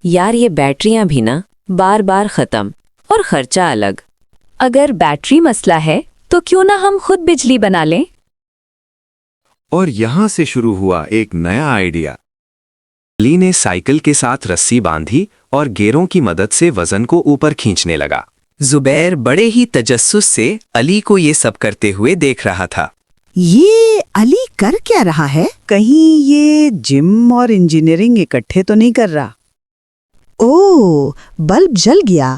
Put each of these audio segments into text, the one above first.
यार ये बैटरियां भी ना बार बार खत्म और खर्चा अलग। अगर बैटरी मसला है तो क्यों ना हम खुद बिजली बना लें। और यहां से शुरू हुआ एक नया आइडिया। अली ने साइकिल के साथ रस्सी बांधी और गेरों की मदद से वजन को ऊपर खींचने लगा। जुबैर बड़े ही तजस्सुस से अली को ये सब करते हुए देख रहा था। ये अली कर क्या रहा है? कहीं ये जिम और इंजीनियरिंग इकट्ठे तो नहीं कर रहा? ओह, बल्ब जल गया।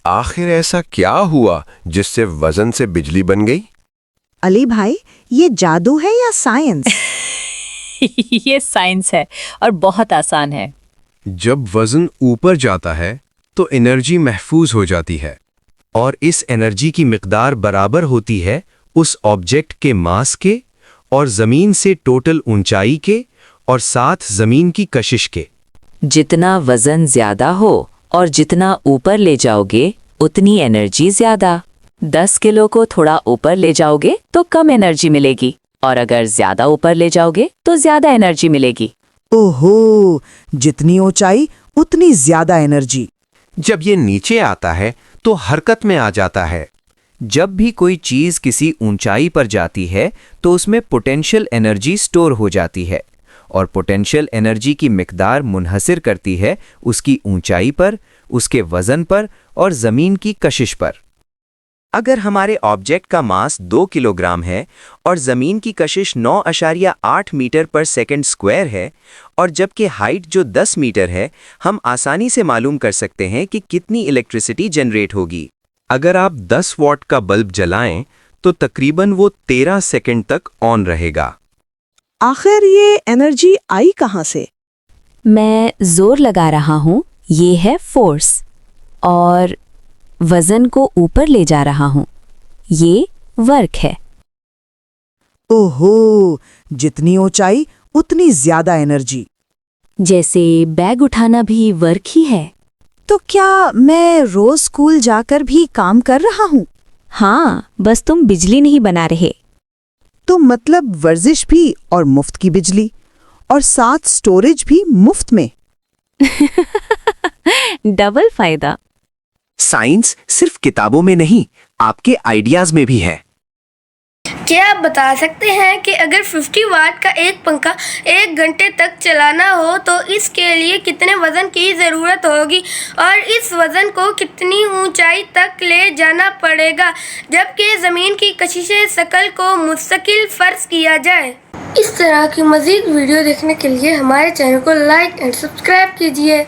आखिर ऐसा क्या हुआ जिससे वजन से बिजली बन गई? अली भाई, ये जादू है या साइंस? ये साइंस है और बहुत आसान है। जब वजन ऊपर जाता है तो एनर्जी महफूज हो जाती है और इस एनर्जी की मिकदार बराबर होती है उस ऑब्जेक्ट के मास के और जमीन से टोटल ऊंचाई के और साथ जमीन की कशिश के। जितना वजन ज्यादा हो और जितना ऊपर ले जाओगे उतनी एनर्जी ज्यादा। 10 किलो को थोड़ा ऊपर ले जाओगे तो कम एनर्जी मिलेगी और अगर ज्यादा ऊपर ले जाओगे तो ज्यादा एनर्जी मिलेगी। ओहो, जितनी ऊंचाई उतनी ज्यादा एनर्जी। जब ये नीचे आता है तो हरकत में आ जाता है। जब भी कोई चीज किसी ऊंचाई पर जाती है तो उसमें पोटेंशियल एनर्जी स्टोर हो जाती है और पोटेंशियल एनर्जी की मिकदार मुनहसिर करती है उसकी ऊंचाई पर, उसके वजन पर और जमीन की कशिश पर। अगर हमारे ऑब्जेक्ट का मास 2 किलोग्राम है और जमीन की कशिश 9.8 मीटर पर सेकंड स्क्वायर है और जबकि हाइट जो 10 मीटर है, हम आसानी से मालूम कर सकते हैं कि कितनी इलेक्ट्रिसिटी जनरेट होगी। अगर आप 10 वॉट का बल्ब जलाएं तो तकरीबन वो 13 सेकंड तक ऑन रहेगा। आखिर ये एनर्जी आई कहाँ से? मैं जोर लगा रहा हूँ, ये है फोर्स, और वजन को ऊपर ले जा रहा हूँ, ये वर्क है। ओहो, जितनी ऊंचाई उतनी ज्यादा एनर्जी। जैसे बैग उठाना भी वर्क ही है। तो क्या मैं रोज स्कूल जाकर भी काम कर रहा हूँ? हाँ, बस तुम बिजली नहीं बना रहे। तो मतलब वर्जिश भी और मुफ्त की बिजली और साथ स्टोरेज भी मुफ्त में। डबल फायदा। साइंस सिर्फ किताबों में नहीं, आपके आइडियाज में भी है। क्या आप बता सकते हैं कि अगर 50 वाट का एक पंखा 1 घंटे तक चलाना हो तो इसके लिए कितने वजन की ज़रूरत होगी और इस वजन को कितनी ऊंचाई तक ले जाना पड़ेगा जबकि ज़मीन की कशिश शकल को मुस्तकिल फ़र्ज किया जाए? इस तरह की मज़ीद वीडियो देखने के लिए हमारे चैनल को लाइक एंड सब्सक्राइब कीजिए।